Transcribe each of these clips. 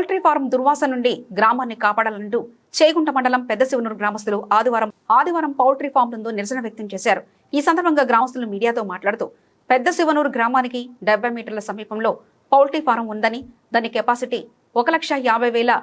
Poultry form దుర్వాసన నుండి గ్రామాన్ని కాపాడాలంటూ చేగుంట మండలం పెద్దశివనూరు గ్రామస్తులు ఆదివారం పౌల్ట్రీ ఫామ్ ముందు నిరసన వ్యక్తం చేశారు. ఈ సందర్భంగా గ్రామస్తులు మీడియాతో మాట్లాడుతూ పెద్దశివనూరు గ్రామానికి 70 మీటర్ల సమీపంలో పౌల్ట్రీ ఫారం ఉందని, దాని కెపాసిటీ 1,50,000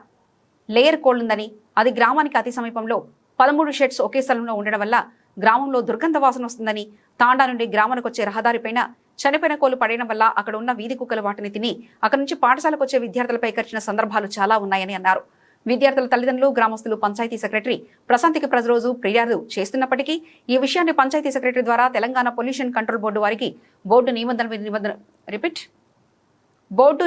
లేయర్ కోళ్లుందని, అది గ్రామానికి అతి సమీపంలో 13 షెడ్స్ ఒకే స్థలంలో ఉండడం వల్ల గ్రామంలో దుర్గంధ వాసన వస్తుందని, తాండా నుండి గ్రామానికి వచ్చే రహదారిపైన చనిపోయిన కోళ్లు పడేయడం వల్ల అక్కడ ఉన్న వీధి కుక్కలు వాటిని తిని అక్కడి నుంచి పాఠశాలకు వచ్చే విద్యార్థులపై కరిచిన సందర్భాలు చాలా ఉన్నాయని అన్నారు. విద్యార్థుల తల్లిదండ్రులు, గ్రామస్తులు పంచాయతీ సెక్రటరీ ప్రశాంతికి ప్రతిరోజు ఫిర్యాదు చేస్తున్నప్పటికీ ఈ విషయాన్ని పంచాయతీ సెక్రటరీ ద్వారా తెలంగాణ పొల్యూషన్ కంట్రోల్ బోర్డు వారికి బోర్డు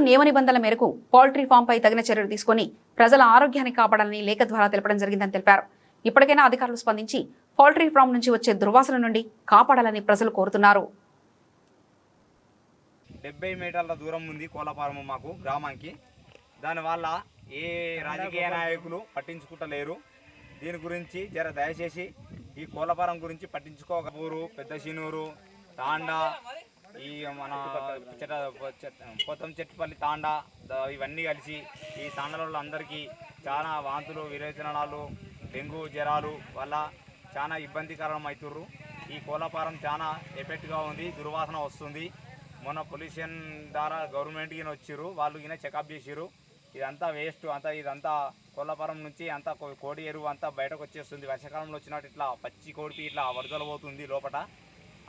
నియమ నిబంధనల మేరకు పౌల్ట్రీ ఫామ్ పై తగిన చర్యలు తీసుకుని ప్రజల ఆరోగ్యాన్ని కాపాడాలని లేఖ ద్వారా తెలపడం జరిగిందని తెలిపారు. ఇప్పటికైనా అధికారులు స్పందించి పౌల్ట్రీ ఫామ్ నుంచి వచ్చే దుర్వాసన నుండి కాపాడాలని ప్రజలు కోరుతున్నారు. 70 మీటర్ల దూరం ఉంది కోళ్ల ఫారం మాకు గ్రామానికి. దానివల్ల ఏ రాజకీయ నాయకులు పట్టించుకుంటలేరు. దీని గురించి దయచేసి ఈ కోళ్ల ఫారం గురించి పట్టించుకోకపోరు. పెద్దశినూరు, తాండా, ఈ మన చెట్టుపల్లి తాండా ఇవన్నీ కలిసి ఈ తాండాలలో అందరికీ చాలా వాంతులు, విరేచనాలు, డెంగ్యూ జ్వరాలు వల్ల చాలా ఇబ్బందికరం అవుతుర్రు. ఈ కోళ్ల ఫారం చాలా ఎఫెక్ట్గా ఉంది, దుర్వాసన వస్తుంది. మొన్న పొల్యూషన్ ద్వారా గవర్నమెంట్కి వచ్చిర్రు, వాళ్ళు ఈయన చెకప్ చేసిర్రు. ఇదంతా వేస్ట్, ఇదంతా కోళ్ల ఫారం నుంచి అంతా కోడి ఎరువు అంతా బయటకు వచ్చేస్తుంది. వర్షాకాలంలో వచ్చినట్టు ఇట్లా పచ్చి కోడిపి ఇట్లా వరదలు పోతుంది లోపల,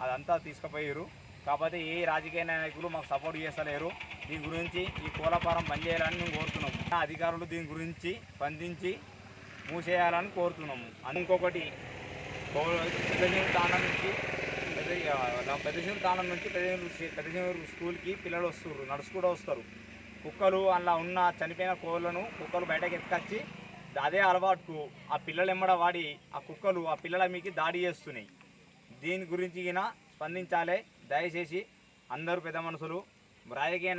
అదంతా తీసుకుపోయారు. కాకపోతే ఏ రాజకీయ నాయకులు మాకు సపోర్ట్ చేస్తలేరు. దీని గురించి ఈ కోళ్ల ఫారం బంద్ చేయాలని మేము కోరుతున్నాము. అధికారులు దీని గురించి స్పందించి మూసేయాలని కోరుతున్నాము. ఇంకొకటి పెద్దశివనూరు తాండం నుంచి పెద్దశివనూరు స్కూల్కి పిల్లలు వస్తారు, నడుచు కూడా వస్తారు. కుక్కలు అలా ఉన్న చనిపోయిన కోళ్ళను కుక్కలు బయటకు ఎత్తుకొచ్చి అదే అలవాటుకు ఆ పిల్లలు ఎమ్మడ వాడి ఆ కుక్కలు ఆ పిల్లల మీకు దాడి చేస్తున్నాయి. దీని గురించి స్పందించాలి దయచేసి అందరూ పెద్ద మనుషులు. రాజకీయ